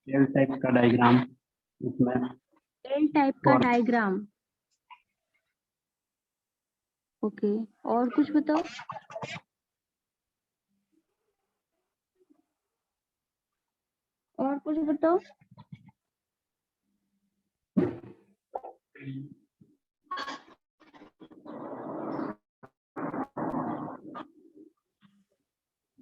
L type का diagram इसमें। L type का और डायग्राम, ओके। और कुछ बताओ। और कुछ बताओ।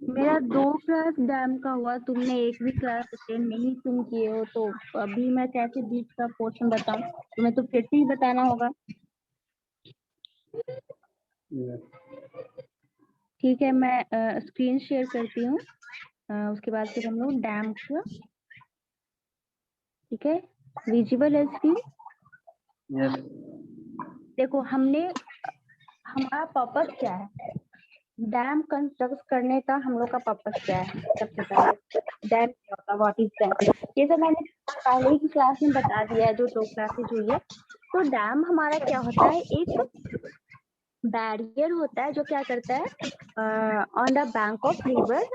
मेरा 2 क्लास डैम का हुआ, तुमने एक भी क्लास अटेंड नहीं तुम किए हो, तो अभी मैं कैसे बीच का पोर्शन बताऊं? तुम्हें तो फिर से ही बताना होगा। ठीक है, मैं स्क्रीन शेयर करती हूँ, उसके बाद फिर हम लोग डैम का, ठीक है, विजिबल है स्क्रीन। यस, देखो हमारा पर्पस क्या है, डैम कंस्ट्रक्ट करने का हम लोग का पर्पस क्या है। सबसे पहले डैम क्या होता है, व्हाट इज डैम, ये सब मैंने पहले ही क्लास में बता दिया है, जो 2 क्लासेज हुई है। तो डैम हमारा क्या होता है, एक बैरियर होता है जो क्या करता है, on the bank of river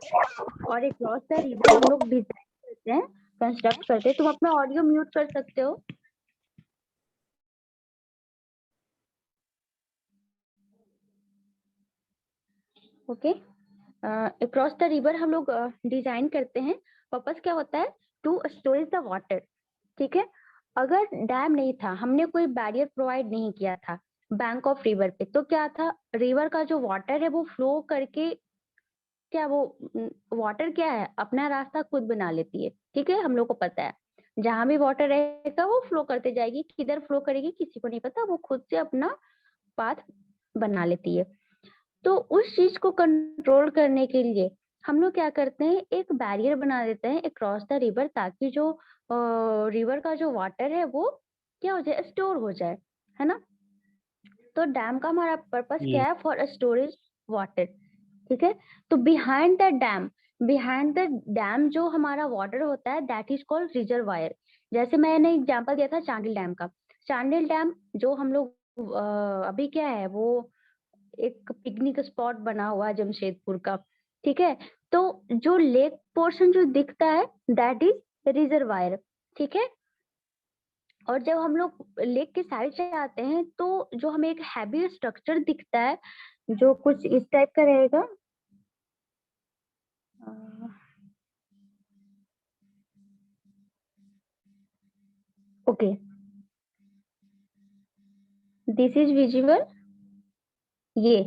और अक्रॉस द रिवर हम लोग डिजाइन करते हैं, कंस्ट्रक्ट करते हैं। तुम अपना ऑडियो म्यूट कर सकते हो। ओके, अक्रॉस द रिवर हम लोग डिजाइन करते हैं। पर्पस क्या होता है, टू स्टोरेज द वाटर, ठीक है। अगर डैम नहीं था, हमने कोई बैरियर प्रोवाइड नहीं किया था बैंक ऑफ रिवर पे, तो क्या था, रिवर का जो वाटर है वो फ्लो करके, क्या वो वाटर क्या है, अपना रास्ता खुद बना लेती है, ठीक है। हम लोग को पता है जहां भी वाटर रहेगा वो फ्लो करते जाएगी, किधर फ्लो करेगी किसी को नहीं पता, वो खुद से अपना पाथ बना लेती है। तो उस चीज को कंट्रोल करने के लिए हम लोग क्या करते हैं, एक बैरियर बना देते हैं अक्रॉस द रिवर, ताकि जो रिवर का जो वाटर है वो क्या हो जाए, स्टोर हो जाए, है ना। तो डैम का हमारा पर्पस क्या है, फॉर स्टोरेज वाटर, ठीक है। तो बिहाइंड द डैम जो हमारा वाटर होता है, दैट इज कॉल्ड रिजर्वायर। जैसे मैंने एग्जांपल दिया था चांडिल डैम का। चांडिल डैम जो हम लोग अभी क्या है, वो एक पिकनिक स्पॉट बना हुआ है जमशेदपुर का, ठीक है। तो जो लेक पोर्शन जो दिखता है, दैट इज रिजर्वायर, ठीक है। और जब हम लोग लेक के साइड से आते हैं, तो जो हमें एक हैवी स्ट्रक्चर दिखता है, जो कुछ इस टाइप का रहेगा। ओके, दिस इज विजिबल, ये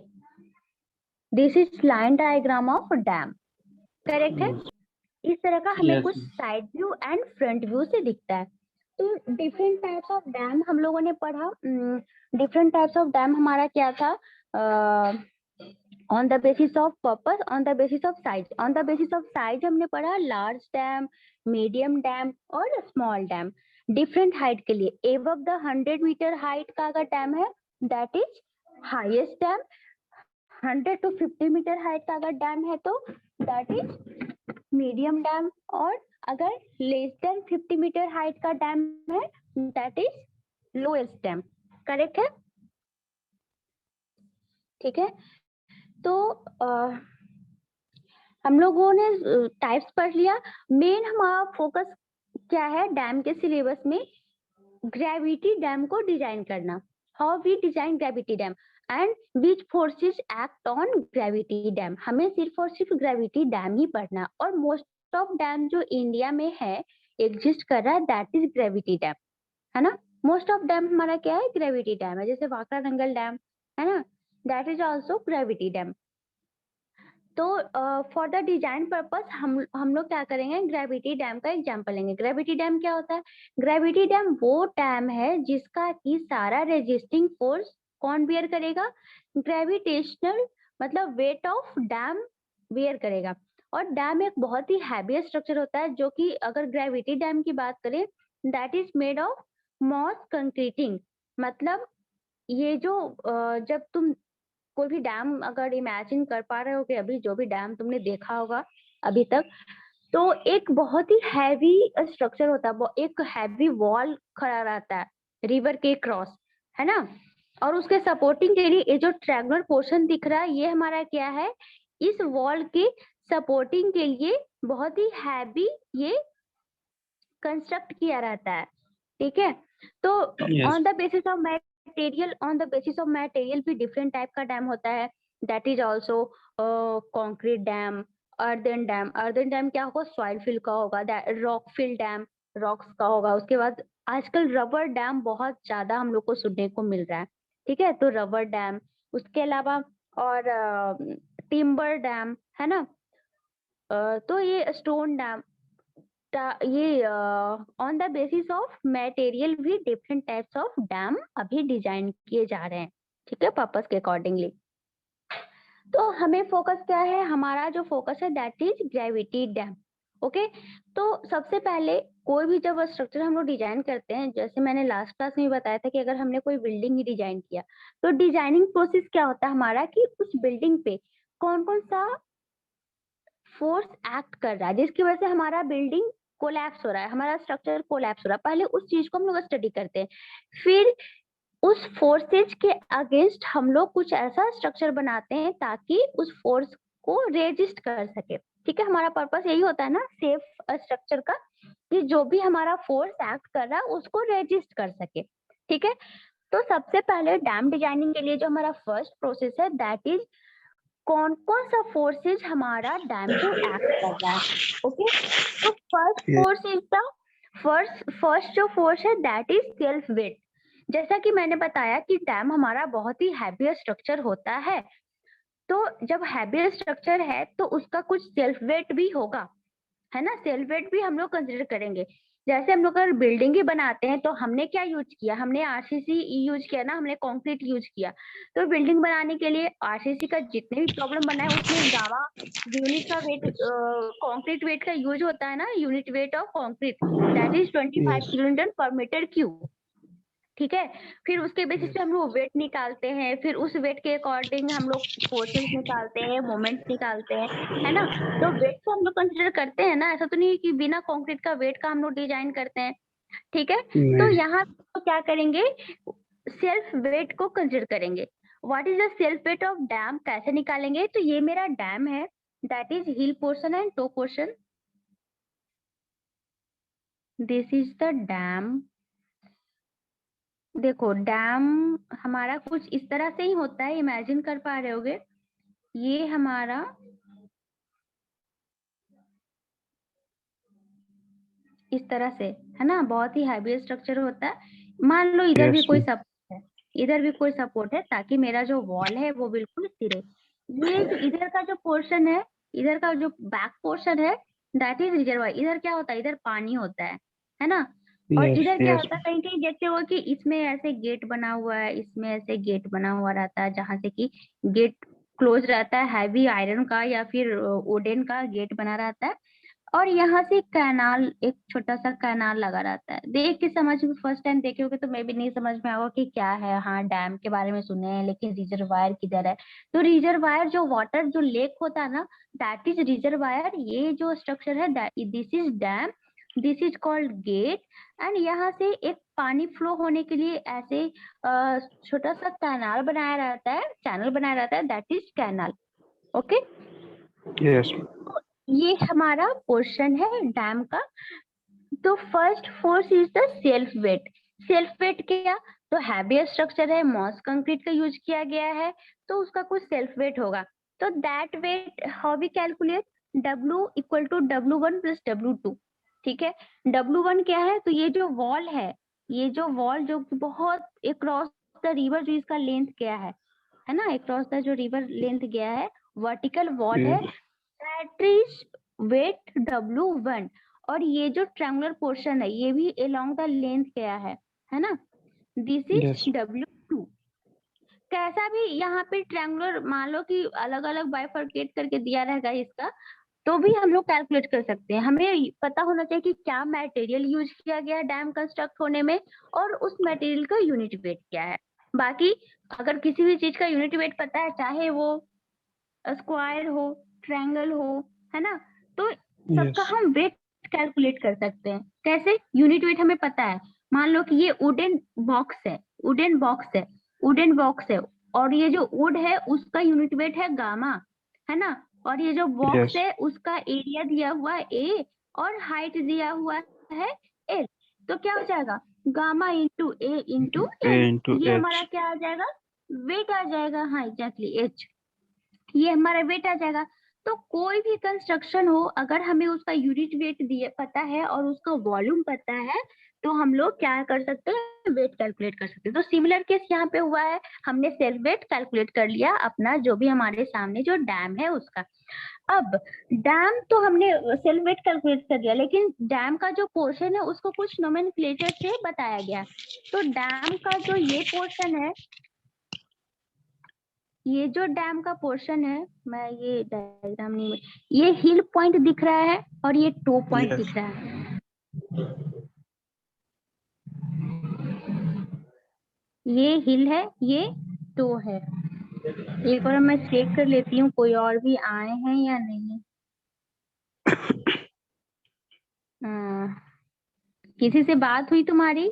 this is line diagram of dam, correct है। इस तरह का हमें कुछ side view and front view से दिखता है। तो डिफरेंट टाइप्स ऑफ डैम हम लोगों ने पढ़ा। डिफरेंट टाइप्स ऑफ डैम हमारा क्या था, on the basis of purpose, on the basis of size. On the basis of size हमने पढ़ा लार्ज डैम, मीडियम डैम और स्मॉल डैम। डिफरेंट हाइट के लिए, एबव द 100 मीटर हाइट का अगर डैम है, that is highest dam. 100 to 50 metre height का अगर डैम है, तो दैट इज मीडियम डैम। और अगर लेस देन 50 मीटर हाइट का डैम है, that is lowest dam, correct है, ठीक है। तो हम लोगों ने टाइप्स पढ़ लिया। मेन हमारा फोकस क्या है डैम के सिलेबस में, ग्रेविटी डैम को डिजाइन करना, how we design gravity dam and which forces act on gravity dam. हमें सिर्फ और सिर्फ ग्रेविटी डैम ही पढ़ना। और मोस्ट ऑफ डैम जो इंडिया में है, एग्जिस्ट कर रहा है, दैट इज ग्रेविटी डैम, है ना। मोस्ट ऑफ डैम हमारा क्या है, ग्रेविटी डैम है। जैसे वाकड़ा नंगल डैम है ना, that is also gravity dam. तो फॉर द डिजाइन पर्पस हम लोग क्या करेंगे, ग्रेविटी डैम का एग्जांपल लेंगे। ग्रेविटी डैम क्या होता है, ग्रेविटी डैम वो डैम है जिसका कि सारा रेजिस्टिंग फोर्स कौन बियर करेगा, ग्रेविटेशनल, मतलब वेट ऑफ डैम बियर करेगा। और डैम एक बहुत ही हैवी स्ट्रक्चर होता है, जो कि अगर ग्रेविटी डैम की बात करें, that is made of mass concreting. मतलब ये जो जब तुम कोई भी डैम अगर इमेजिन कर पा रहे हो कि अभी जो भी डैम तुमने देखा होगा अभी तक, तो एक बहुत ही हैवी स्ट्रक्चर होता है, वो एक हैवी वॉल खड़ा रहता है रिवर के क्रॉस, है ना। और उसके सपोर्टिंग के लिए ये जो ट्रायंगुलर पोर्शन दिख रहा है, ये हमारा क्या है, इस वॉल के सपोर्टिंग के लिए बहुत ही हैवी ये कंस्ट्रक्ट किया रहता है, ठीक है। तो Yes. On the basis of material भी डिफरेंट टाइप का डैम होता है। That is also concrete dam, earthen dam क्या होगा, सॉइल फिल का होगा, रॉक फिल डैम, रॉक्स का होगा। उसके बाद आजकल रबर डैम बहुत ज्यादा हम लोग को सुनने को मिल रहा है, ठीक है। तो रबर डैम, उसके अलावा और टिम्बर डैम है ना। तो ये स्टोन डैम, ये on the basis of material भी डिफरेंट टाइप्स ऑफ डैम अभी डिजाइन किए जा रहे हैं, ठीक है, पर्पस के अकॉर्डिंगली। तो हमें फोकस क्या है, हमारा जो फोकस है that is gravity dam. Okay, तो सबसे पहले कोई भी जब स्ट्रक्चर हम लोग डिजाइन करते हैं, जैसे मैंने लास्ट क्लास में बताया था कि अगर हमने कोई बिल्डिंग ही डिजाइन किया तो डिजाइनिंग प्रोसेस क्या होता है हमारा, कि उस बिल्डिंग पे कौन कौन सा फोर्स एक्ट कर रहा है जिसकी वजह से हमारा बिल्डिंग कोलैप्स हो रहा है, हमारा स्ट्रक्चर कोलैप्स हो रहा है। पहले उस चीज को हम लोग स्टडी करते हैं, फिर उस फोर्सेज के अगेंस्ट हम लोग कुछ ऐसा स्ट्रक्चर बनाते हैं ताकि उस फोर्स को रेजिस्ट कर सके, ठीक है। हमारा पर्पस यही होता है ना सेफ स्ट्रक्चर का, कि जो भी हमारा फोर्स एक्ट कर रहा है उसको रेजिस्ट कर सके, ठीक है। तो सबसे पहले डैम डिजाइनिंग के लिए जो हमारा फर्स्ट प्रोसेस है दैट इज कौन कौन सा फोर्सेज हमारा डैम पे एक्ट कर रहा है। ओके, तो first Yes. Force is the first जो फोर्स है दैट इज सेल्फ वेट। जैसा कि मैंने बताया कि डैम हमारा बहुत ही हैवी स्ट्रक्चर होता है, तो जब हैवी स्ट्रक्चर है तो उसका कुछ सेल्फ वेट भी होगा, है ना। सेल्फ वेट भी हम लोग कंसिडर करेंगे। जैसे हम लोग अगर बिल्डिंग ही बनाते हैं तो हमने क्या यूज किया, हमने आरसीसी यूज किया ना, हमने कंक्रीट यूज किया। तो बिल्डिंग बनाने के लिए आरसीसी का जितने भी प्रॉब्लम बना है उसमें गामा यूनिट का वेट, कंक्रीट वेट का यूज होता है ना, unit weight of concrete that is 25 Yes. Kilonewton पर मीटर क्यूब, ठीक है। फिर उसके बेसिस पे हम लोग वेट निकालते हैं, फिर उस वेट के अकॉर्डिंग हम लोग फोर्सेस निकालते हैं, मोमेंट्स निकालते हैं, है ना। तो वेट को हम लोग कंसिडर करते हैं ना, ऐसा तो नहीं है कि बिना कंक्रीट का वेट का हम लोग डिजाइन करते हैं, ठीक है। तो नहीं. यहाँ तो क्या करेंगे, सेल्फ वेट को कंसिडर करेंगे। What is the self weight of dam, कैसे निकालेंगे, तो ये मेरा डैम है that is heel portion and toe portion, this is the dam. देखो डैम हमारा कुछ इस तरह से ही होता है, इमेजिन कर पा रहे होगे। ये हमारा इस तरह से है ना, बहुत ही हैवी स्ट्रक्चर होता है। मान लो इधर भी Yes. कोई सपोर्ट है, इधर भी कोई सपोर्ट है, ताकि मेरा जो वॉल है वो बिल्कुल स्थिर है। ये जो इधर का जो पोर्शन है, इधर का जो बैक पोर्शन है दैट इज रिजर्वायर। इधर क्या होता है, इधर पानी होता है ना। और Yes. इधर क्या Yes. होता है, कहीं कहीं देखते हो कि इसमें ऐसे गेट बना हुआ है, इसमें ऐसे गेट बना हुआ रहता है, जहां से कि गेट क्लोज रहता है, हैवी आयरन का या फिर वुडन का गेट बना रहता है। और यहाँ से कैनाल, एक छोटा सा कैनाल लगा रहता है। देख के समझ में, फर्स्ट टाइम देखे होगे तो मैं भी नहीं समझ में आएगा कि क्या है। हाँ डैम के बारे में सुने हैं लेकिन रिजर्वायर किधर है। तो रिजर्वायर जो वाटर जो लेक होता है ना दैट इज रिजर्वायर। ये जो स्ट्रक्चर है this is dam, this is called gate. And यहाँ से एक पानी फ्लो होने के लिए ऐसे छोटा सा कैनाल बनाया रहता है, चैनल बनाया रहता है, that is canal. Okay, Yes. ये हमारा पोर्शन है डैम का। तो first force is the self wait. Self weight क्या, तो हैवी स्ट्रक्चर है, मॉस कंक्रीट का यूज किया गया है, तो उसका कुछ सेल्फ वेट होगा। तो that weight how we calculate, W equal to W1 plus W2, ठीक है। W1 क्या है, तो ये जो वॉल है, ये जो वॉल जो कि बहुत अक्रॉस द रिवर जो इसका लेंथ क्या है ना, अक्रॉस द जो रिवर लेंथ गया है, वर्टिकल वॉल है, Yes. That is weight W1। और ये जो ट्रायंगुलर पोर्शन है ये भी अलोंग द लेंथ गया है ना, दिस इज Yes. W2। कैसा भी यहाँ पे ट्रायंगुलर मान लो कि अलग अलग बाइफरकेट करके दिया रहेगा इसका, तो भी हम लोग कैलकुलेट कर सकते हैं। हमें पता होना चाहिए कि क्या मटेरियल यूज किया गया है डैम कंस्ट्रक्ट होने में, और उस मटेरियल का यूनिट वेट क्या है। बाकी अगर किसी भी चीज का यूनिट वेट पता है, चाहे वो स्क्वायर हो, ट्रायंगल हो, है ना, तो सबका Yes. हम वेट कैलकुलेट कर सकते हैं। कैसे, यूनिट वेट हमें पता है। मान लो कि ये वुडन बॉक्स है, वुडन बॉक्स है, वुडन बॉक्स है, और ये जो वुड है उसका यूनिट वेट है गामा, है ना। और ये जो बॉक्स Yes. है उसका एरिया दिया हुआ है A, और हाइट दिया हुआ है एच, तो क्या हो जाएगा gamma into A into A L, into ये H. हमारा क्या आ जाएगा वेट आ जाएगा। हाँ एग्जैक्टली एच, ये हमारा वेट आ जाएगा। तो कोई भी कंस्ट्रक्शन हो अगर हमें उसका यूनिट वेट दिए पता है और उसका वॉल्यूम पता है तो हम लोग क्या कर सकते हैं वेट कैलकुलेट कर सकते हैं। तो सिमिलर केस यहाँ पे हुआ है, हमने सेल्फ वेट कैलकुलेट कर लिया अपना जो भी हमारे सामने जो डैम है उसका। अब डैम तो हमने सेल्फ वेट कैलकुलेट कर लिया, लेकिन डैम का जो पोर्शन है उसको कुछ नोमेनक्लेचर से बताया गया। तो डैम का जो ये पोर्शन है, ये जो डैम का पोर्शन है, मैं ये डायग्राम नहीं, ये हिल पॉइंट दिख रहा है और ये टो पॉइंट Yes. दिख रहा है। ये हिल है, ये टो है। एक बार मैं चेक कर लेती हूँ कोई और भी आए हैं या नहीं। किसी से बात हुई तुम्हारी?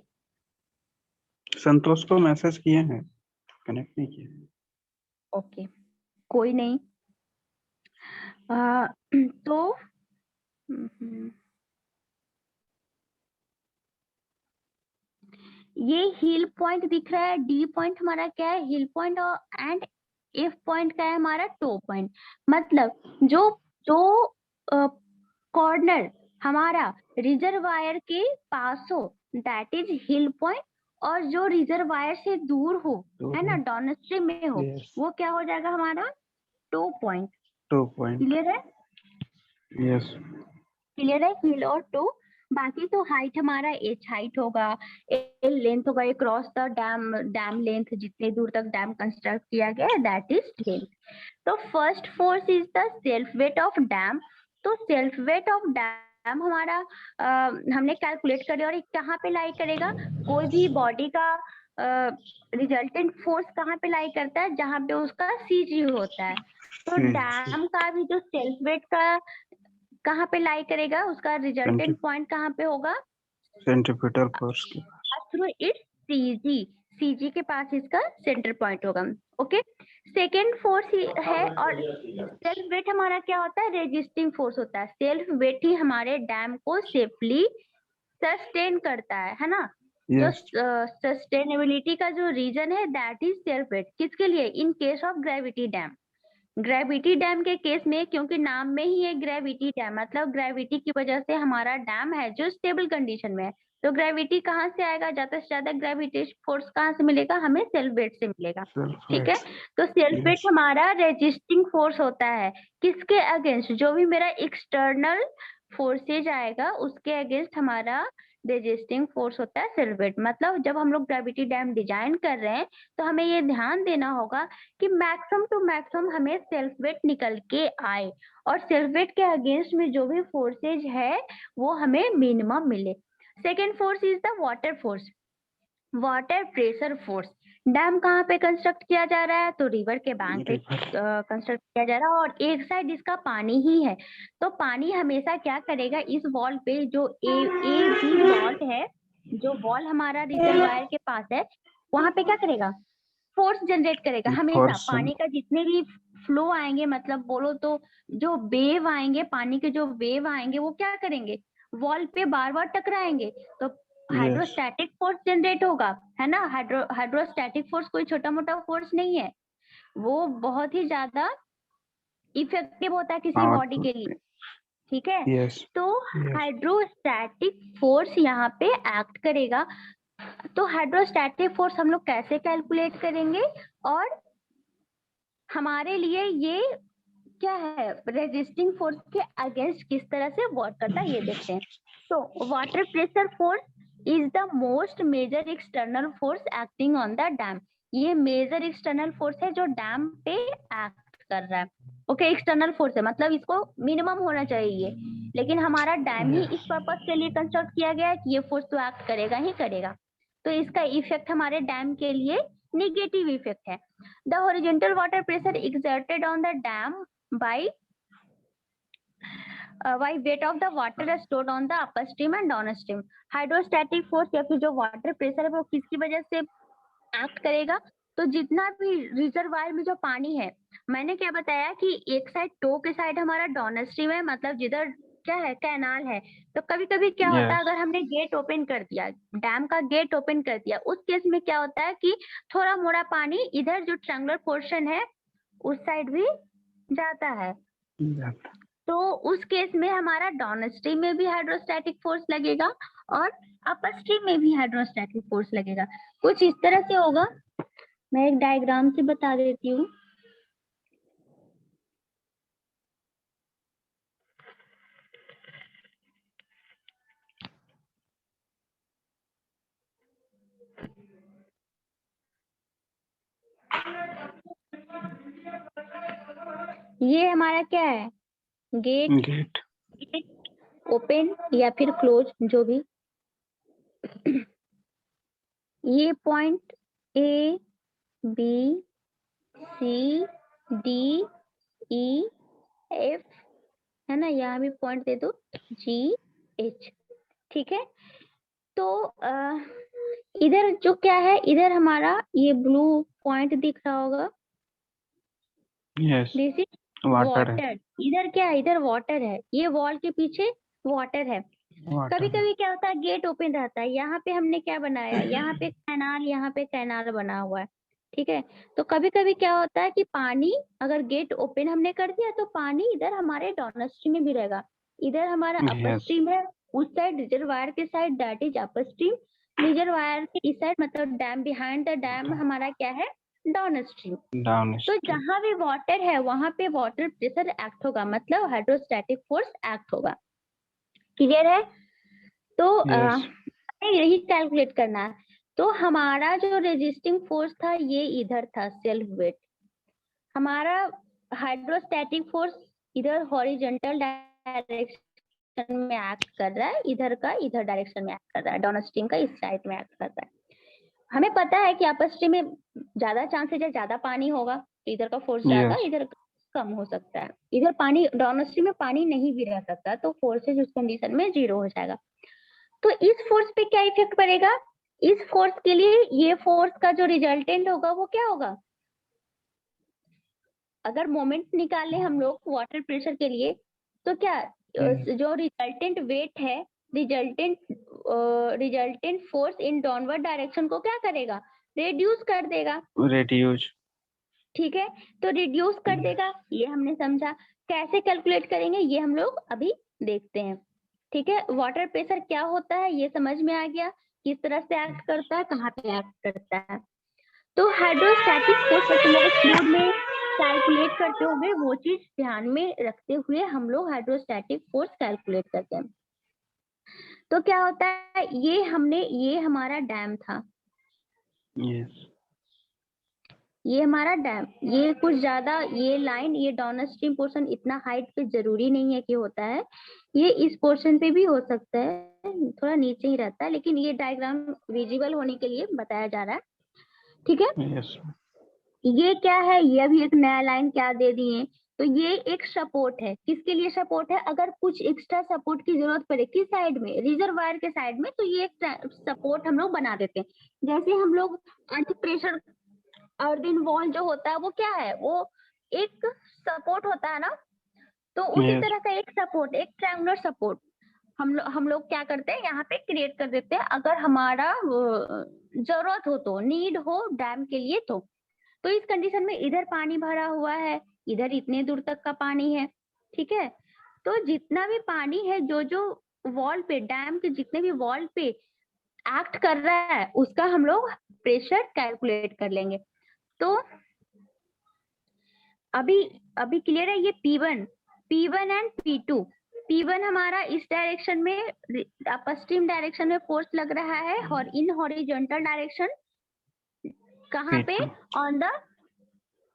संतोष को मैसेज किए हैं, कनेक्ट नहीं किए। ओके, कोई नहीं। तो ये हिल पॉइंट दिख रहा है, डी पॉइंट हमारा क्या है हिल पॉइंट, और एंड एफ पॉइंट क्या है हमारा टो पॉइंट। मतलब जो जो कॉर्नर हमारा रिजर्वायर के पास हो दैट इज हिल पॉइंट, और जो रिजर्वायर से दूर हो है ना डाउनस्ट्रीम में हो Yes. वो क्या हो जाएगा हमारा टो पॉइंट। 2 point. क्लियर है? Yes. क्लियर है हिल और टो। बाकी तो हाइट हमारा एच हाइट होगा, एल लेंथ होगा, ये क्रॉस द डैम लेंथ, जितने दूर तक डैम कंस्ट्रक्ट किया गया है दैट इज लेंथ। तो first force is the self weight of dam. तो सेल्फ वेट ऑफ डैम हमारा हमने कैलकुलेट कर लिया, और ये कहाँ पे लाई करेगा, कोई भी बॉडी का रिजल्टेंट फोर्स कहाँ पे लाई करता है जहाँ पे उसका सीजी होता है। तो डैम का भी जो सेल्फ वेट का कहाँ पे लाई करेगा, उसका रिजल्टेंट पॉइंट कहाँ पे होगा, सेंट्रीफ्यूगल फोर्स के थ्रू इट्स सीजी, सीजी के पास इसका सेंटर पॉइंट होगा। ओके, सेकेंड फोर्स है, और सेल्फ वेट हमारा क्या होता है रेजिस्टिंग फोर्स होता है। सेल्फ वेट ही हमारे डैम को सेफली सस्टेन करता है ना। तो Yes. सस्टेनेबिलिटी का जो रीजन है दैट इज सेल्फ वेट, किसके लिए, in case of gravity dam. Gravity dam के केस में, क्योंकि नाम में ही है ग्रेविटी डैम, मतलब ग्रेविटी की वजह से हमारा डैम है जो स्टेबल कंडीशन में है। तो ग्रेविटी कहाँ से आएगा, ज्यादा से ज्यादा ग्रेविटी फोर्स कहाँ से मिलेगा, हमें सेल्फ वेट से मिलेगा। ठीक है, तो सेल्फ वेट हमारा रेजिस्टिंग फोर्स होता है किसके अगेंस्ट, जो भी मेरा एक्सटर्नल फोर्सेज आएगा उसके अगेंस्ट हमारा रेजिस्टिंग फोर्स होता है सेल्फ वेट। मतलब जब हम लोग ग्रेविटी डैम डिजाइन कर रहे हैं तो हमें ये ध्यान देना होगा कि मैक्सिमम टू मैक्सिमम हमें सेल्फ वेट निकल के आए, और सेल्फ वेट के अगेंस्ट में जो भी फोर्सेज है वो हमें मिनिमम मिले। Second force is the water force, water pressure force. Dam कहाँ पे कंस्ट्रक्ट किया जा रहा है, तो रिवर के बैंक पे कंस्ट्रक्ट किया जा रहा है, और एक साइड इसका पानी ही है। तो पानी हमेशा क्या करेगा, इस वॉल पे जो ए बी वॉल है, जो वॉल हमारा रिजर्वायर के पास है वहां पे क्या करेगा, फोर्स जनरेट करेगा हमेशा। पानी का जितने भी फ्लो आएंगे, मतलब बोलो तो जो वेव आएंगे, पानी के जो वेव आएंगे वो क्या करेंगे, वॉल पे बार बार टकराएंगे, तो हाइड्रोस्टैटिक फोर्स जनरेट होगा, है ना। हाइड्रोस्टैटिक फोर्स कोई छोटा मोटा फोर्स नहीं है, वो बहुत ही ज्यादा इफेक्टिव होता है किसी बॉडी के लिए। ठीक है, Yes. तो हाइड्रोस्टैटिक फोर्स यहाँ पे एक्ट करेगा। तो हाइड्रोस्टैटिक फोर्स हम लोग कैसे कैलकुलेट करेंगे, और हमारे लिए ये क्या है रेजिस्टिंग फोर्स के अगेंस्ट किस तरह से वर्क करता है ये देखते हैं। तो water pressure force is the most major external force acting on the dam. ये मेजर एक्सटर्नल फोर्स है जो डैम पे एक्ट कर रहा है। ओके, एक्सटर्नल फोर्स है मतलब इसको मिनिमम होना चाहिए, लेकिन हमारा डैम ही इस पर्पज के लिए कंस्ट्रक्ट किया गया है कि ये फोर्स तो एक्ट करेगा ही करेगा। तो इसका इफेक्ट हमारे डैम के लिए नेगेटिव इफेक्ट है। The horizontal water pressure exerted on the dam by weight of the water stored on the upper stream and downstream। Hydrostatic force या फिर जो वाटर प्रेशर है वो किसकी वजह से एक्ट करेगा, तो जितना भी रिजर्वायर में जो पानी है, मैंने क्या बताया कि एक साइड टो के साइड हमारा डाउनस्ट्रीम है, मतलब जिधर क्या है, कैनाल है। तो कभी कभी क्या होता है, Yes. अगर हमने गेट ओपन कर दिया, डैम का गेट ओपन कर दिया, उस केस में क्या होता है कि थोड़ा मोड़ा पानी इधर जो ट्रायंगुलर पोर्शन है उस साइड भी जाता है। That. तो उस केस में हमारा डाउन स्ट्रीम में भी हाइड्रोस्टैटिक फोर्स लगेगा और अपर स्ट्रीम में भी हाइड्रोस्टैटिक फोर्स लगेगा। कुछ इस तरह से होगा, मैं एक डायग्राम से बता देती हूँ। ये हमारा क्या है, गेट, Gate. ओपन या फिर क्लोज, जो भी। ये point A B C D E F है ना, यहाँ भी पॉइंट दे दो जी एच, ठीक है। तो इधर जो क्या है, इधर हमारा ये ब्लू पॉइंट दिख रहा होगा, Yes. दिस इज Water है. वाटर। इधर क्या है, इधर वाटर है, ये वॉल के पीछे वाटर है। Water कभी है. कभी क्या होता है, गेट ओपन रहता है, यहाँ पे हमने क्या बनाया, यहाँ पे कैनाल, यहाँ पे कैनाल बना हुआ है, ठीक है। तो कभी कभी क्या होता है कि पानी, अगर गेट ओपन हमने कर दिया तो पानी इधर हमारे डाउन स्ट्रीम में भी रहेगा। इधर हमारा अपर Yes. स्ट्रीम है, उस साइड रिजर्वायर के side that is upper stream, reservoir के इस साइड मतलब डैम, बिहाइंड द डैम हमारा क्या है, डाउन स्ट्रीम। तो Downstream. जहां भी वाटर है वहां पे वाटर प्रेशर एक्ट होगा, मतलब हाइड्रोस्टैटिक फोर्स एक्ट होगा। क्लियर है? तो Yes. यही कैलकुलेट करना है। तो हमारा जो रेजिस्टिंग फोर्स था ये इधर था, सेल्फ वेट। हमारा हाइड्रोस्टैटिक फोर्स इधर हॉरिजॉन्टल डायरेक्शन में एक्ट कर रहा है, इधर का इधर डायरेक्शन में एक्ट कर रहा है, डाउन स्ट्रीम का इस साइड में एक्ट कर रहा है। हमें पता है कि अपर स्ट्रीम में ज्यादा चांसेस है, ज्यादा पानी होगा तो इधर का फोर्स ज्यादा, Yes. इधर कम हो सकता है। इधर पानी, डाउन स्ट्रीम में पानी नहीं भी रह सकता, तो फोर्सेज उस कंडीशन में 0 हो जाएगा। तो इस फोर्स पे क्या इफेक्ट पड़ेगा, इस फोर्स के लिए ये फोर्स का जो रिजल्टेंट होगा वो क्या होगा, अगर मोमेंट निकाले हम लोग वाटर प्रेशर के लिए, तो क्या जो रिजल्टेंट वेट है, resultant force in downward direction को क्या करेगा, रिड्यूस कर देगा, Reduce. ठीक है। तो रिड्यूस कर देगा, ये हमने समझा। कैसे कैलकुलेट करेंगे ये हम लोग अभी देखते हैं, ठीक है। वाटर प्रेशर क्या होता है ये समझ में आ गया, किस तरह से एक्ट करता है, कहाँ पे एक्ट करता है। तो हाइड्रोस्टैटिक फोर्स तुम लोग फ्लूइड में कैलकुलेट करते होगे, वो चीज ध्यान में रखते हुए हम लोग हाइड्रोस्टैटिक फोर्स कैलकुलेट करते हैं। तो क्या होता है, ये हमारा डैम था, Yes. ये हमारा डैम, ये कुछ ज्यादा, ये लाइन, ये डाउन स्ट्रीम पोर्शन इतना हाइट पे जरूरी नहीं है कि होता है, ये इस पोर्शन पे भी हो सकता है, थोड़ा नीचे ही रहता है, लेकिन ये डायग्राम विजिबल होने के लिए बताया जा रहा है, ठीक है। Yes. ये क्या है, ये अभी एक नया लाइन क्या दे दिए, तो ये एक सपोर्ट है। किसके लिए सपोर्ट है, अगर कुछ एक्स्ट्रा सपोर्ट की जरूरत पड़े, किस साइड में, रिजर्वायर के साइड में, तो ये एक सपोर्ट हम लोग बना देते हैं। जैसे हम लोग अर्थ प्रेशर, अर्थिंग वॉल जो होता है वो क्या है, वो एक सपोर्ट होता है ना, तो उसी Yes. तरह का एक सपोर्ट, एक ट्रायंगुलर सपोर्ट हम लोग क्या करते हैं, यहाँ पे क्रिएट कर देते हैं, अगर हमारा जरूरत हो, तो नीड हो डैम के लिए। तो इस कंडीशन में इधर पानी भरा हुआ है, इधर इतने दूर तक का पानी है, ठीक है। तो जितना भी पानी है, जो जो वॉल पे, डैम के जितने भी वॉल पे एक्ट कर रहा है, उसका हम लोग प्रेशर कैलकुलेट कर लेंगे। तो अभी क्लियर है, ये P1 एंड P2। P1 हमारा इस डायरेक्शन में, अपर स्ट्रीम डायरेक्शन में फोर्स लग रहा है, और इन हॉरिजॉन्टल डायरेक्शन कहाँ पे, P2. On the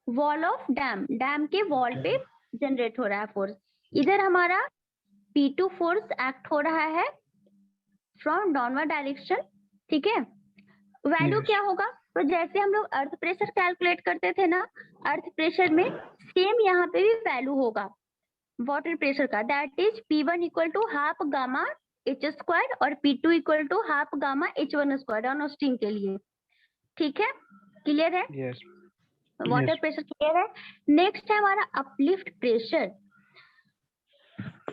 wall of dam, dam के वॉल पे जनरेट हो रहा है फोर्स। इधर हमारा P2 फोर्स एक्ट हो रहा है फ्रॉम डाउनवर्ड डायरेक्शन, ठीक है। Value Yes. क्या होगा, तो जैसे हम लोग अर्थ प्रेशर कैलकुलेट करते थे ना, अर्थ प्रेशर में सेम यहाँ पे भी वैल्यू होगा वाटर प्रेशर का, that is P1 equal to half gamma H² और P2 equal to half gamma H1² downstream के लिए, ठीक है। क्लियर है, Yes. Water Yes. Pressure clear है। नेक्स्ट है हमारा अपलिफ्ट प्रेशर।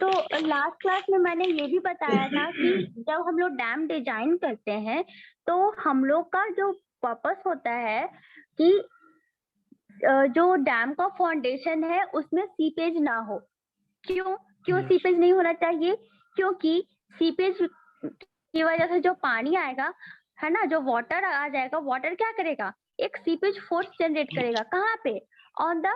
तो लास्ट क्लास में मैंने ये भी बताया था कि जब हम लोग डैम डिजाइन करते हैं तो हम लोग का जो पर्पस होता है कि जो डैम का फाउंडेशन है उसमें सीपेज ना हो। क्यों क्यों Yes. सीपेज नहीं होना चाहिए? क्योंकि सीपेज की वजह से जो पानी आएगा है ना, जो वाटर आ जाएगा, वाटर क्या करेगा, एक सीपेज फोर्स जनरेट करेगा। कहाँ पे? On the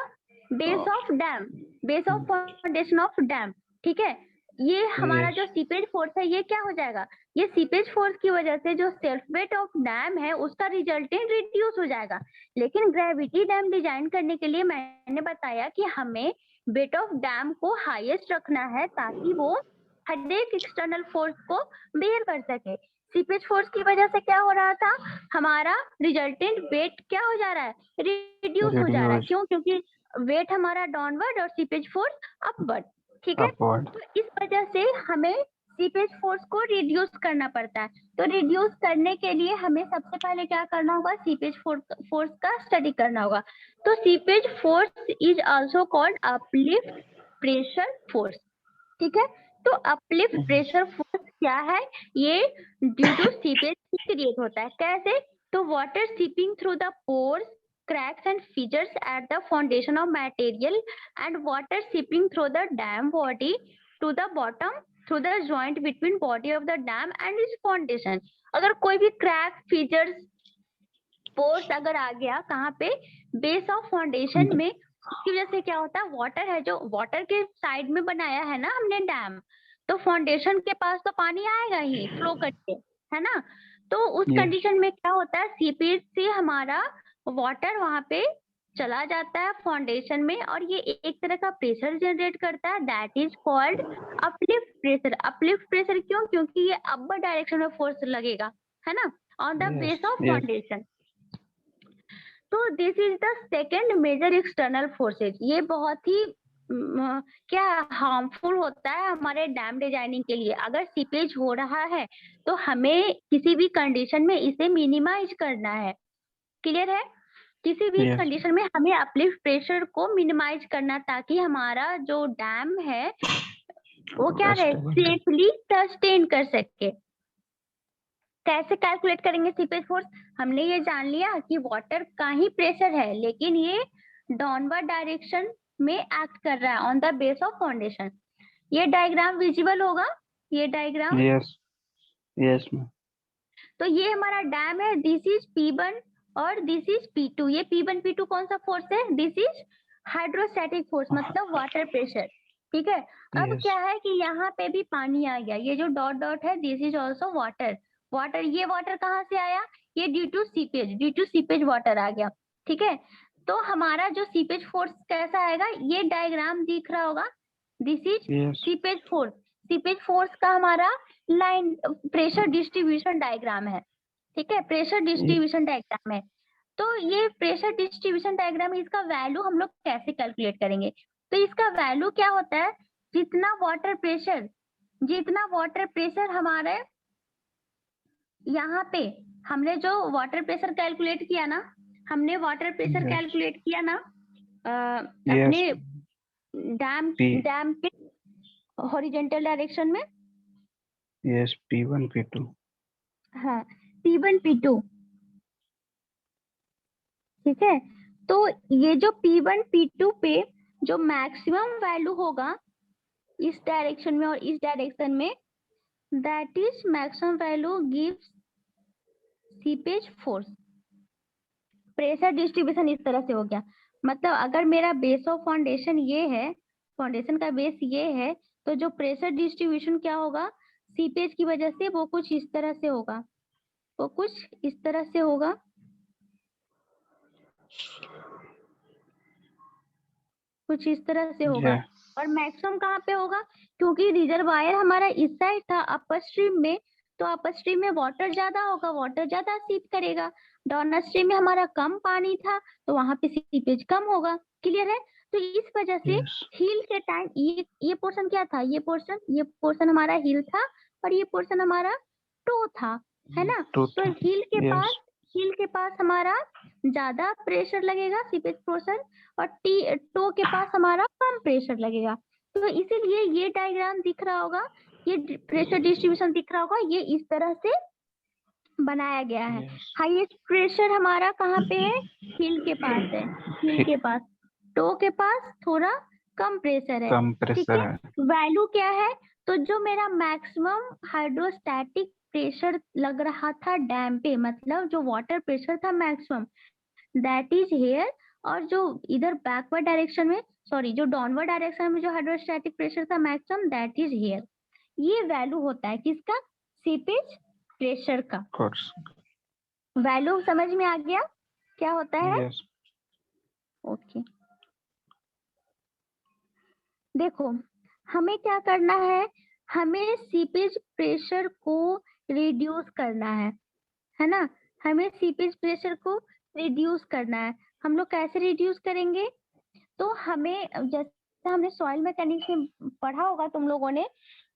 base of dam, base of foundation of dam. ठीक है, ये हमारा Yes. जो सीपेज फोर्स है ये क्या हो जाएगा, ये सीपेज फोर्स की वजह से जो सेल्फ वेट ऑफ डैम है उसका रिजल्टेंट रिड्यूस हो जाएगा। लेकिन ग्रेविटी डैम डिजाइन करने के लिए मैंने बताया कि हमें वेट ऑफ डैम को हाईएस्ट रखना है ताकि वो हर एक एक्सटर्नल फोर्स को बेयर कर सके। सीपेज फोर्स की वजह से क्या हो रहा था, हमारा रिजल्टेंट वेट क्या हो जा रहा है, रिड्यूस हो जा रहा है। Reduce. क्यों? क्योंकि वेट हमारा डाउनवर्ड और सीपेज फोर्स अपवर्ड। ठीक है, Upward. तो इस वजह से हमें सीपेज फोर्स को रिड्यूस करना पड़ता है। तो रिड्यूस करने के लिए हमें सबसे पहले क्या करना होगा, सीपेज फोर्स का स्टडी करना होगा। तो seepage force is also called uplift pressure force. ठीक है, तो अपलिफ्ट प्रेशर फोर्स क्या है, ये ड्यू टू सीपेज क्रिएट होता है। कैसे? तो water seeping through the pores, cracks and fissures at the foundation of material and water seeping through the dam body to the bottom through the joint between body of the dam and its foundation। अगर कोई भी crack, features, pores अगर आ गया कहाँ पे, base of foundation में, उसकी वजह से क्या होता है, वाटर है जो वाटर के साइड में बनाया है ना हमने डैम, तो फाउंडेशन के पास तो पानी आएगा ही फ्लो करके, है ना। तो उस Yes. कंडीशन में क्या होता है, सीपेज से हमारा वाटर वहां पे चला जाता है फाउंडेशन में और ये एक तरह का प्रेशर जनरेट करता है, that is called uplift pressure. Uplift pressure क्यों? क्योंकि ये अपर डायरेक्शन में फोर्स लगेगा, है ना, on the Yes. Base of Yes. Foundation. तो this is the second major external forces. ये बहुत ही क्या हार्मफुल होता है हमारे डैम डिजाइनिंग के लिए। अगर सीपेज हो रहा है तो हमें किसी भी कंडीशन में इसे मिनिमाइज करना है। क्लियर है? किसी भी Yes. कंडीशन में हमें अपलिफ्ट प्रेशर को मिनिमाइज करना ताकि हमारा जो डैम है वो क्या रहे, Stable. सेफली सस्टेन कर सके। कैसे कैलकुलेट करेंगे सीपेज फोर्स? हमने ये जान लिया कि वाटर का ही प्रेशर है लेकिन ये डाउनवर्ड डायरेक्शन में एक्ट कर रहा है on the base of foundation. ये डायग्राम विजिबल होगा, ये डायग्राम। Yes. Yes, ma'am. तो ये हमारा डैम है, दिस इज P1 और दिस इज P2। ये P1 P2 कौन सा फोर्स है, दिस इज हाइड्रोस्टैटिक फोर्स, मतलब वाटर प्रेशर। ठीक है, अब Yes. क्या है कि यहाँ पे भी पानी आ गया, ये जो डॉट डॉट है this is also water. Water, ये वाटर कहाँ से आया, ये ड्यू टू सीपेज वाटर आ गया। ठीक है, तो हमारा जो सीपेज फोर्स कैसा आएगा, ये डायग्राम दिख रहा होगा, this is Yes. Seepage force. Seepage force का हमारा लाइन प्रेशर डिस्ट्रीब्यूशन डायग्राम है। ठीक है, प्रेशर डिस्ट्रीब्यूशन डायग्राम है। तो ये प्रेशर डिस्ट्रीब्यूशन डायग्राम, इसका वैल्यू हम लोग कैसे कैलकुलेट करेंगे? तो इसका वैल्यू क्या होता है, जितना वाटर प्रेशर हमारे यहाँ पे, हमने जो वाटर प्रेशर कैलकुलेट किया ना, Yes. कैलकुलेट किया ना Yes. अपने डैम P. के हॉरिजॉन्टल डायरेक्शन में। Yes. P1, P2. हाँ, P1 P2। ठीक है, तो ये जो P1 P2 पे जो मैक्सिमम वैल्यू होगा इस डायरेक्शन में और इस डायरेक्शन में, that is maximum value gives seepage force. Pressure distribution इस तरह से हो गया, मतलब अगर मेरा बेस ऑफ फाउंडेशन ये है, फाउंडेशन का बेस ये है, तो जो प्रेशर डिस्ट्रीब्यूशन क्या होगा सीपेज की वजह से, वो कुछ इस तरह से होगा, कुछ इस तरह से होगा। Yeah. और मैक्सिमम कहाँ पे होगा, क्योंकि रिजर्वायर हमारा इस साइड था अपर स्ट्रीम में, तो अपर स्ट्रीम में वाटर ज्यादा होगा, वाटर ज्यादा सीप करेगा। डाउन स्ट्रीम में हमारा कम पानी था तो वहां पे सीपेज कम होगा। क्लियर है? तो इस वजह से Yes. हिल के टाइम ये पोर्शन क्या था, ये पोर्शन हमारा हिल था और ये पोर्शन हमारा टो था, है ना। Tooth. तो Yes. हिल के पास हमारा ज्यादा प्रेशर लगेगा सीपेज पोर्शन, और टो के पास हमारा कम प्रेशर लगेगा। तो इसीलिए ये डायग्राम दिख रहा होगा, ये प्रेशर डिस्ट्रीब्यूशन दिख रहा होगा, ये इस तरह से बनाया गया है। Yes. हाईएस्ट प्रेशर हमारा कहाँ पे है? हिल के पास है, हिल के पास। टो के पास थोड़ा कम प्रेशर है, कम ठीक प्रेशर है। है। वैल्यू क्या है? तो जो मेरा मैक्सिमम हाइड्रोस्टैटिक प्रेशर लग रहा था डैम पे, मतलब जो वाटर प्रेशर था मैक्सिमम, दैट इज हेयर। और जो इधर बैकवर्ड डायरेक्शन में, सॉरी, जो डाउनवर्ड डायरेक्शन में जो हाइड्रोस्टैटिक प्रेशर था मैक्सिमम, दैट इज हेयर। ये वैल्यू होता है किसका? सीपेज प्रेशर का। कोर्स। वैल्यू समझ में आ गया क्या होता है? यस। ओके, देखो हमें क्या करना है, हमें सीपेज प्रेशर को रिड्यूस करना है ना। हमें सीपेज प्रेशर को रिड्यूस करना है। हम लोग कैसे रिड्यूस करेंगे? तो हमें, जैसे हमने सॉइल मैकेनिक्स में पढ़ा होगा तुम लोगों ने,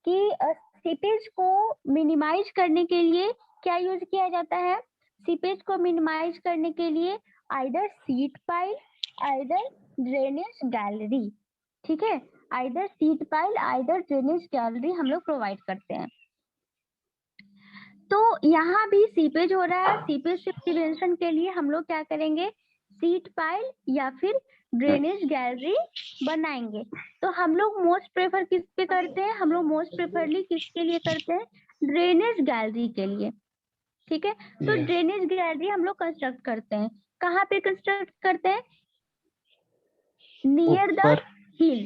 कि सीपेज को मिनिमाइज करने के लिए क्या यूज किया जाता है? सीपेज को मिनिमाइज करने के लिए either seat pile, either drainage gallery, ठीक है। Either seat pile, either drainage gallery हम लोग प्रोवाइड करते हैं। तो यहाँ भी सीपेज हो रहा है, सीपेज से प्रिवेंशन के लिए हम लोग क्या करेंगे? सीट पाइल या फिर ड्रेनेज गैलरी बनाएंगे। तो हम लोग मोस्ट प्रेफर किस पे करते हैं? हम लोग मोस्ट प्रेफरली किसके लिए करते हैं? ड्रेनेज गैलरी के लिए, ठीक है। तो Yes. ड्रेनेज गैलरी हम लोग कंस्ट्रक्ट करते हैं। कहाँ पे कंस्ट्रक्ट करते हैं? नियर द ऊपर। हिल,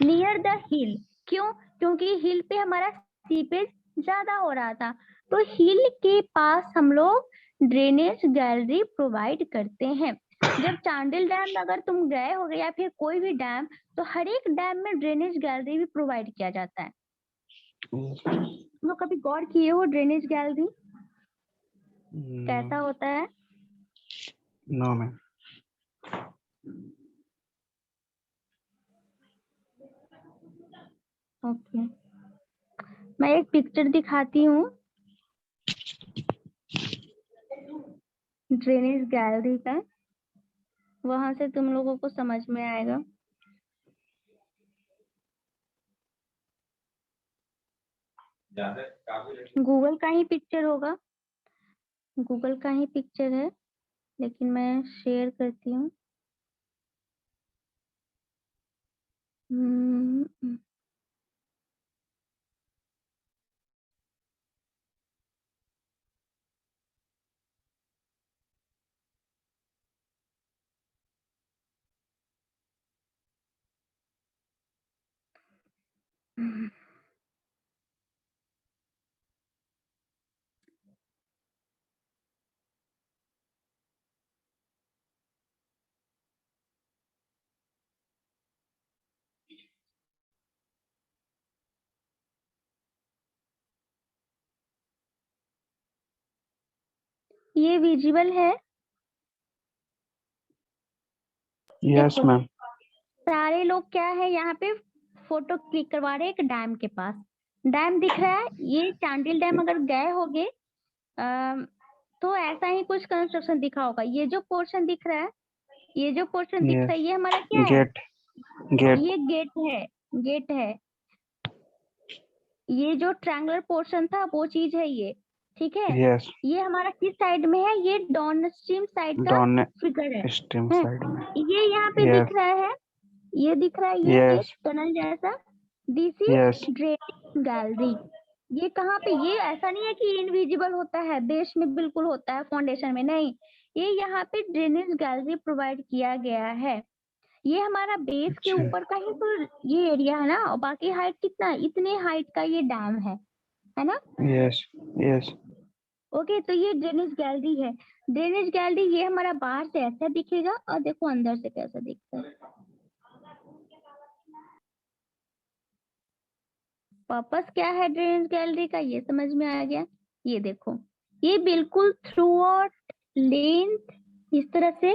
नियर द हिल। क्यों? क्योंकि हिल पे हमारा सीपेज ज्यादा हो रहा था, तो हिल के पास हम लोग ड्रेनेज गैलरी प्रोवाइड करते हैं। जब चांडिल डैम अगर तुम गए हो या फिर कोई भी डैम, तो हर एक डैम में ड्रेनेज गैलरी भी प्रोवाइड किया जाता है। Yes. तुम लोग कभी गौर किए हो ड्रेनेज गैलरी कैसा होता है? No ma'am. ओके, मैं एक पिक्चर दिखाती हूँ ड्रेनेज गैलरी का, वहां से तुम लोगों को समझ में आएगा। गूगल का ही पिक्चर होगा, गूगल का ही पिक्चर है, लेकिन मैं शेयर करती हूँ। ये विजिबल है? यस देखो, मैम। सारे लोग क्या है यहाँ पे फोटो क्लिक करवा रहे हैं एक डैम के पास। डैम दिख रहा है, ये चांडिल डैम अगर गए होगे तो ऐसा ही कुछ कंस्ट्रक्शन दिखा होगा। ये जो पोर्शन दिख रहा है, ये जो पोर्शन दिख रहा है, ये हमारा क्या है? गेट। गेट। ये गेट है, गेट है। ये जो ट्रायंगुलर पोर्शन था वो चीज है ये, ठीक है। यस। ये हमारा किस साइड में है? ये डाउन स्ट्रीम साइड का डाउन फिगर है। स्ट्रीम हैं? साइड में। ये यहाँ पे यस। दिख रहा है, ये दिख रहा है, ये एक यस। टनल जैसा। This yes. Is drainage gallery. ये कहाँ पे? ये ऐसा नहीं है कि इनविजिबल होता है, बेस में बिल्कुल होता है, फाउंडेशन में नहीं। ये यहाँ पे ड्रेनेज गैलरी प्रोवाइड किया गया है। ये हमारा बेस के अच्छा। ऊपर का ही तो ये एरिया है ना, और बाकी हाइट कितना? इतने हाइट का ये डैम है ना। यस। यस। ओके, तो ये ड्रेनेज गैलरी है। ड्रेनेज गैलरी ये हमारा बाहर से ऐसा दिखेगा, और देखो अंदर से कैसा दिखता है। पर्पस क्या है ड्रेनेज गैलरी का, ये समझ में आ गया। ये देखो, ये बिल्कुल थ्रू आउट लेंथ इस तरह से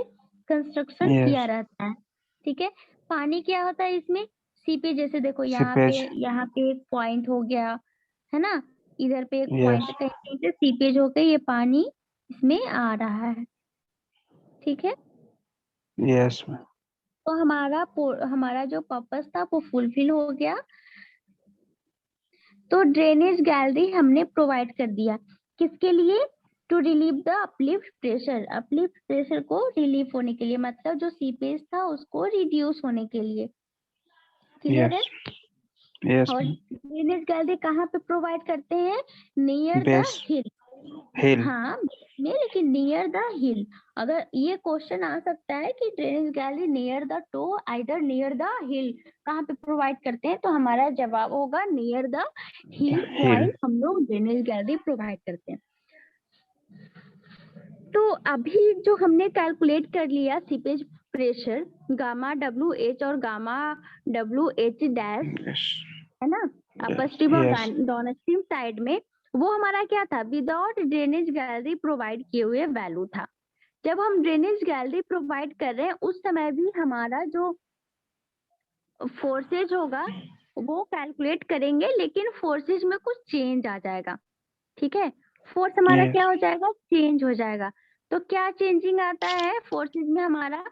कंस्ट्रक्शन किया यस। रहता है, ठीक है। पानी क्या होता है इसमें? सीपेज। जैसे देखो सीपेज। यहाँ पे एक पॉइंट हो गया है ना, इधर पे एक पॉइंट, यस। कहीं कहीं पे सीपेज होकर ये पानी इसमें आ रहा है, ठीक है। Yes ma'am. तो हमारा जो पर्पस था वो फुलफिल हो गया। तो ड्रेनेज गैलरी हमने प्रोवाइड कर दिया, किसके लिए? To relieve the uplift pressure को रिलीफ होने के लिए, मतलब जो सीपेज था उसको रिड्यूस होने के लिए। क्लियर है? Yes. और ड्रेनेज गैलरी कहाँ पे प्रोवाइड करते हैं? Near the Base. Hill. Hill. हाँ में, लेकिन नियर द हिल। अगर ये क्वेश्चन आ सकता है कि drainage gallery near the toe, either near the हिल कहाँ पे प्रोवाइड करते हैं, तो हमारा जवाब होगा नियर द हिल पॉइंट हम लोग ड्रेनेज गैलरी प्रोवाइड करते हैं। तो अभी जो हमने कैलकुलेट कर लिया सीपेज प्रेशर गामा WH और गामा WH डैश, Yes. है ना, अपर स्ट्रीम और Yes. डाउन स्ट्रीम साइड में, वो हमारा क्या था? विदाउट ड्रेनेज गैलरी प्रोवाइड किए हुए वैल्यू था। जब हम ड्रेनेज गैलरी प्रोवाइड कर रहे हैं उस समय भी हमारा जो फोर्सेज होगा वो कैलकुलेट करेंगे, लेकिन फोर्सेज में कुछ चेंज आ जाएगा। ठीक है, फोर्स हमारा Yes. क्या हो जाएगा? चेंज हो जाएगा। तो क्या चेंजिंग आता है फोर्सेज में हमारा?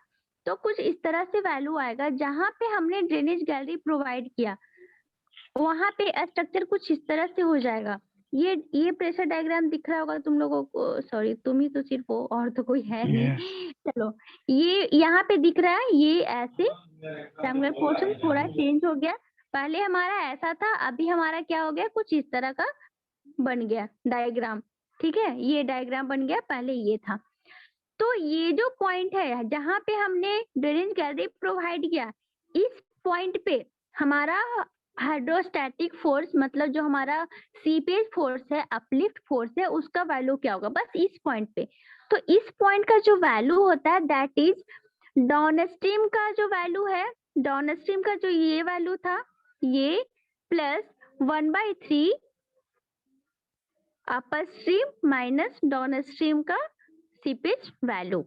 तो कुछ इस तरह से वैल्यू आएगा, जहां पे हमने ड्रेनेज गैलरी प्रोवाइड किया वहां पे स्ट्रक्चर कुछ इस तरह से हो जाएगा। ये प्रेशर डायग्राम दिख रहा होगा तुम लोगों को, सॉरी तुम ही तो सिर्फ हो, और तो कोई है नहीं। चलो, ये यहाँ पे दिख रहा है, ये ऐसे ट्रायंगुलर पोर्शन थोड़ा चेंज हो गया। पहले हमारा ऐसा था, अभी हमारा क्या हो गया? कुछ इस तरह का बन गया डायग्राम। ठीक है, ये डायग्राम बन गया, पहले ये था। तो ये जो पॉइंट है जहां पे हमने ड्रेनेज गैलरी प्रोवाइड किया, इस पॉइंट पे हमारा हाइड्रोस्टैटिक फोर्स, मतलब जो हमारा सीपेज फोर्स है, अपलिफ्ट फोर्स है, उसका वैल्यू क्या होगा? बस इस पॉइंट पे। तो इस पॉइंट का जो वैल्यू होता है दैट इज डाउन स्ट्रीम का जो वैल्यू है, डाउन स्ट्रीम का जो ये वैल्यू था, ये प्लस 1/3 अपर स्ट्रीम माइनस डाउन स्ट्रीम का सीपेज वैल्यू।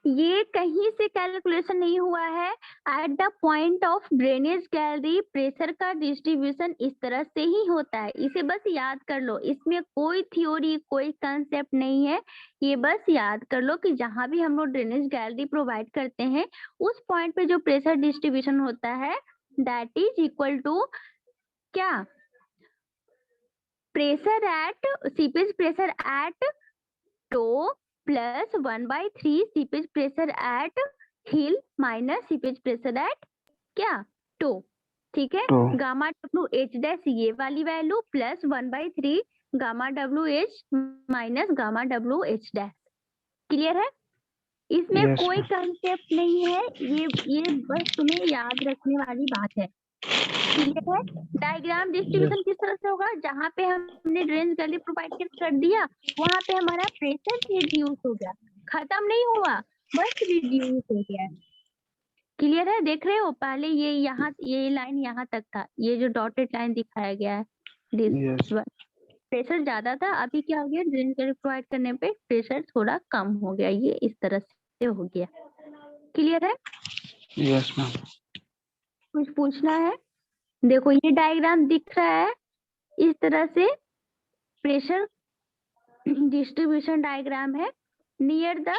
ये कहीं से कैलकुलेशन नहीं हुआ है। At the point of drainage gallery pressure का डिस्ट्रीब्यूशन इस तरह से ही होता है, इसे बस याद कर लो। इसमें कोई थ्योरी, कोई कंसेप्ट नहीं है, ये बस याद कर लो कि जहां भी हम लोग ड्रेनेज गैलरी प्रोवाइड करते हैं उस पॉइंट पे जो प्रेशर डिस्ट्रीब्यूशन होता है दैट इज इक्वल टू क्या? Pressure at seepage pressure at toe plus 1/3 seepage pressure at heel minus seepage pressure at क्या? टो। ठीक है, Toe. गामा WH डैश ये वाली value plus 1/3 gamma WH minus gamma WH dash. Clear है? इसमें Yes, कोई ma'am. Concept नहीं है, ये बस तुम्हें याद रखने वाली बात है। क्लियर है? डायग्राम डिस्ट्रीब्यूशन किस तरह से होगा? जहाँ पे हमने ड्रेनेज गैलरी प्रोवाइड कर दिया वहां पे हमारा प्रेशर रिड्यूस हो गया, खत्म नहीं हुआ, बस रिड्यूस हो गया। क्लियर है? देख रहे हो, पहले ये यहाँ ये लाइन यहाँ तक था, ये जो डॉटेड लाइन दिखाया गया है Yes. प्रेशर ज्यादा था, अभी क्या हो गया? ड्रेनेज गैलरी प्रोवाइड करने पे प्रेशर थोड़ा कम हो गया, ये इस तरह से हो गया। क्लियर है? Yes, ma'am. कुछ पूछना है? देखो ये डायग्राम दिख रहा है इस तरह से, प्रेशर डिस्ट्रीब्यूशन डायग्राम है नियर द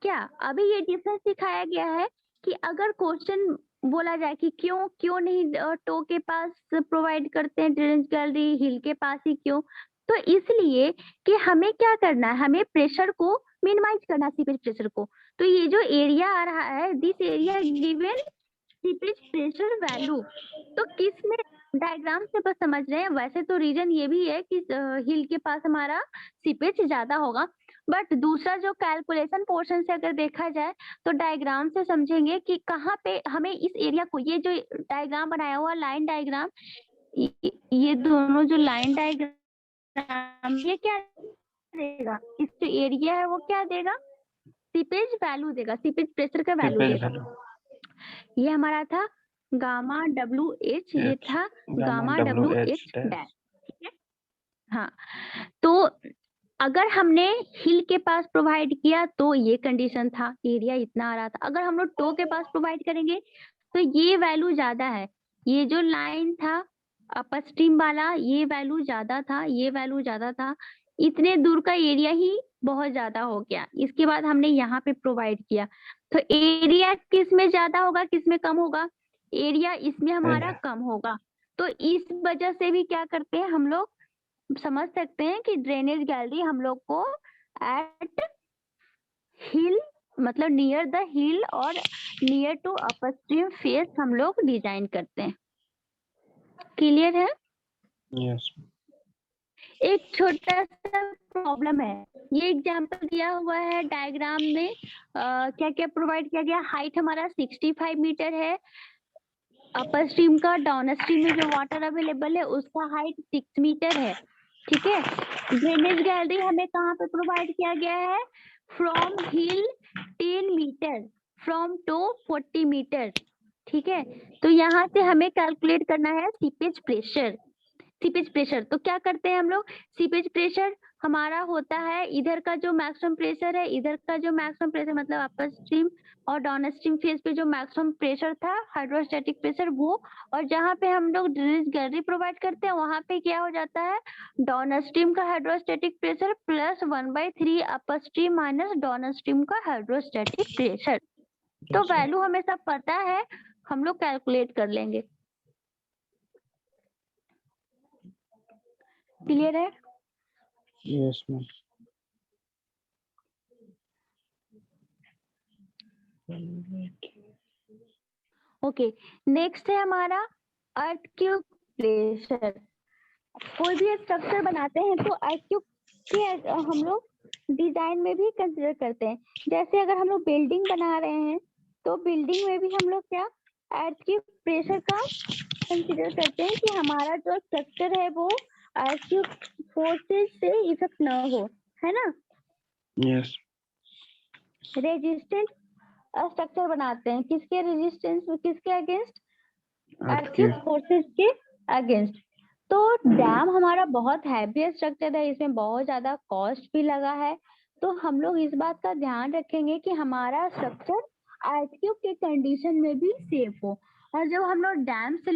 क्या? अभी ये डिफरेंस दिखाया गया है कि अगर क्वेश्चन बोला जाए कि क्यों नहीं टो के पास प्रोवाइड करते हैं ड्रेनेज गैलरी, हिल के पास ही क्यों? तो इसलिए कि हमें क्या करना है, हमें प्रेशर को मिनिमाइज करना, सीपेज प्रेशर को। तो ये जो एरिया आ रहा है, this area given seepage pressure value, तो किस में डायग्राम से बस समझ रहे हैं। वैसे तो रीजन ये भी है कि हिल के पास हमारा सीपेज ज्यादा होगा, बट दूसरा जो कैलकुलेशन पोर्शन से अगर देखा जाए तो डायग्राम से समझेंगे कि कहाँ पे हमें इस एरिया को, ये जो डायग्राम बनाया हुआ लाइन डायग्राम, ये दोनों जो लाइन डायग्राम, ये क्या देगा? इस जो एरिया है वो क्या देगा? सीपेज वैल्यू देगा, सीपेज प्रेशर का वैल्यू देगा। ये हमारा था गामा WH, ये था गामा WH डैश। ठीक है, हाँ। तो अगर हमने हिल के पास प्रोवाइड किया तो ये कंडीशन था, एरिया इतना आ रहा था। अगर हम लोग टो के पास प्रोवाइड करेंगे तो ये वैल्यू ज्यादा है, ये जो लाइन था अपर स्ट्रीम वाला ये वैल्यू ज्यादा था, ये वैल्यू ज्यादा था, इतने दूर का एरिया ही बहुत ज्यादा हो गया, इसके बाद हमने यहाँ पे प्रोवाइड किया, तो एरिया किस में ज्यादा होगा, किस में कम होगा, एरिया इसमें हमारा कम होगा। तो इस वजह से भी क्या करते हैं हम लोग समझ सकते हैं कि ड्रेनेज गैलरी हम लोग को एट हिल मतलब नियर द हिल और नियर टू अपस्ट्रीम फेस हम लोग डिजाइन करते हैं। क्लियर है? Yes. एक छोटा सा प्रॉब्लम है, ये एग्जांपल दिया हुआ है डायग्राम में, क्या क्या प्रोवाइड किया गया, हाइट हमारा 65 मीटर है, अपर स्ट्रीम का, डाउन स्ट्रीम में जो वाटर अवेलेबल है उसका हाइट 6 मीटर है। ठीक है, ड्रेनेज गैलरी हमें कहाँ पे प्रोवाइड किया गया है, from heel 10 metre from to 40 metre. ठीक है, तो यहाँ से हमें कैलकुलेट करना है सीपेज प्रेशर। सीपेज प्रेशर तो क्या करते हैं हम लोग, सीपेज प्रेशर हमारा होता है इधर का जो मैक्सिमम प्रेशर है, इधर का जो मैक्सिमम प्रेशर मतलब अपर स्ट्रीम और डाउन स्ट्रीम फेज पे जो मैक्सिमम प्रेशर था हाइड्रोस्टैटिक प्रेशर वो, और जहाँ पे हम लोग ड्रेनेज गैलरी प्रोवाइड करते हैं वहां पे क्या हो जाता है, डाउन स्ट्रीम का हाइड्रोस्टैटिक प्रेशर प्लस 1/3 अपर स्ट्रीम माइनस डाउन स्ट्रीम का हाइड्रोस्टैटिक प्रेशर। तो वैल्यू हमें सब पता है, हम लोग कैलकुलेट कर लेंगे। क्लियर है? Yes, ma'am. ओके, नेक्स्ट है हमारा अर्थक्वेक प्रेशर। कोई भी स्ट्रक्चर बनाते हैं तो अर्थक्वेक के हम लोग डिजाइन में भी कंसिडर करते हैं। जैसे अगर हम लोग बिल्डिंग बना रहे हैं तो बिल्डिंग में भी हम लोग क्या अर्थक्वेक प्रेशर का कंसिडर करते हैं कि हमारा जो स्ट्रक्चर है वो अर्थक्वेक फोर्सेस से इफेक्ट ना हो, है ना। Yes. रेजिस्टेंट स्ट्रक्चर बनाते हैं, किसके रेजिस्टेंस में, किसके अगेंस्ट, अर्थक्वेक Earthquake. फोर्सेस के अगेंस्ट। तो डैम हमारा बहुत हैवी स्ट्रक्चर है, इसमें बहुत ज्यादा कॉस्ट भी लगा है, तो हम लोग इस बात का ध्यान रखेंगे कि हमारा स्ट्रक्चर अर्थक्वेक के कंडीशन में भी सेफ हो। और जब हम लोग डैम से